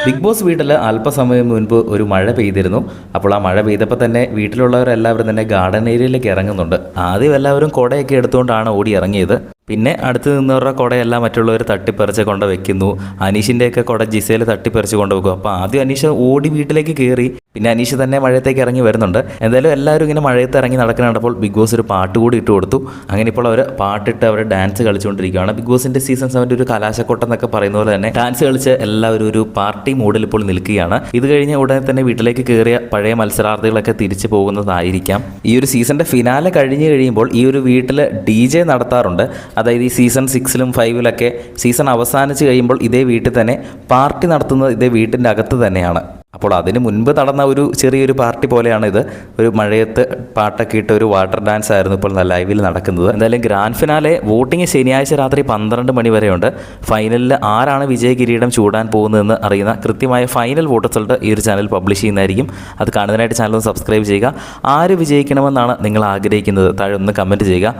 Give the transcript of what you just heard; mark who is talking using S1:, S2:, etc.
S1: Big boss വീട്ടിൽ അല്പസമയം മുൻപ് ഒരു മഴ പെയ്തിരുന്നു. അപ്പോൾ ആ മഴ പെയ്തപ്പോൾ തന്നെ വീട്ടിലുള്ളവരെല്ലാവരും തന്നെ ഗാർഡൻ ഏരിയയിലേക്ക് ഇറങ്ങുന്നുണ്ട്. ആദ്യം എല്ലാവരും കുടയൊക്കെ എടുത്തുകൊണ്ടാണ് ഓടി ഇറങ്ങിയത്. പിന്നെ അടുത്ത് നിന്നവരുടെ കുടയെല്ലാം മറ്റുള്ളവർ തട്ടിപ്പറിച്ച് കൊണ്ട് വെക്കുന്നു. അനീഷിൻ്റെയൊക്കെ കുട ജിസയിൽ തട്ടിപ്പറിച്ച് കൊണ്ട് വെക്കും. അപ്പോൾ ആദ്യം അനീഷ് ഓടി വീട്ടിലേക്ക് കയറി. പിന്നെ അനീഷ് തന്നെ മഴയത്തേക്ക് ഇറങ്ങി വരുന്നുണ്ട്. എന്തായാലും എല്ലാവരും ഇങ്ങനെ മഴയത്ത് ഇറങ്ങി നടക്കുന്നുണ്ടപ്പോൾ ബിഗ് ബോസ് ഒരു പാട്ട് കൂടി ഇട്ട് കൊടുത്തു. അങ്ങനെ ഇപ്പോൾ അവർ പാട്ടിട്ട് അവർ ഡാൻസ് കളിച്ചുകൊണ്ടിരിക്കുകയാണ്. ബിഗ് ബോസിൻ്റെ സീസൺ 7 ഒരു കലാശക്കൊട്ടം എന്നൊക്കെ പറയുന്ന പോലെ തന്നെ ഡാൻസ് കളിച്ച് എല്ലാവരും ഒരു പാർട്ടി മൂഡിൽ ഇപ്പോൾ നിൽക്കുകയാണ്. ഇത് കഴിഞ്ഞ് ഉടനെ തന്നെ വീട്ടിലേക്ക് കയറിയ പഴയ മത്സരാർത്ഥികളൊക്കെ തിരിച്ചു പോകുന്നതായിരിക്കാം. ഈ ഒരു സീസണിൻ്റെ ഫിനാലെ കഴിഞ്ഞ് കഴിയുമ്പോൾ ഈ ഒരു വീട്ടിൽ DJ നടത്താറുണ്ട്. അതായത് ഈ സീസൺ 6-ലും 5-ലൊക്കെ സീസൺ അവസാനിച്ച് കഴിയുമ്പോൾ ഇതേ വീട്ടിൽ തന്നെ പാർട്ടി നടത്തുന്നത് ഇതേ വീട്ടിൻ്റെ അകത്ത് തന്നെയാണ്. അപ്പോൾ അതിന് മുൻപ് നടന്ന ഒരു ചെറിയൊരു പാർട്ടി പോലെയാണ് ഇത്. ഒരു മഴയത്ത് പാട്ടൊക്കെ ഇട്ട് ഒരു വാട്ടർ ഡാൻസ് ആയിരുന്നു ഇപ്പോൾ ലൈവിൽ നടക്കുന്നത്. എന്തായാലും ഗ്രാൻഡ് ഫിനാലെ വോട്ടിംഗ് ശനിയാഴ്ച രാത്രി 12 മണി വരെയുണ്ട്. ഫൈനലിൽ ആരാണ് വിജയ കിരീടം ചൂടാൻ പോകുന്നതെന്ന് അറിയുന്ന കൃത്യമായ ഫൈനൽ വോട്ട് റിസൾട്ട് ഈ ഒരു ചാനൽ പബ്ലിഷ് ചെയ്യുന്നതായിരിക്കും. അത് കാണുന്നതിനായിട്ട് ചാനൽ ഒന്ന് സബ്സ്ക്രൈബ് ചെയ്യുക. ആര് വിജയിക്കണമെന്നാണ് നിങ്ങൾ ആഗ്രഹിക്കുന്നത് താഴെ ഒന്ന് കമൻറ്റ് ചെയ്യുക.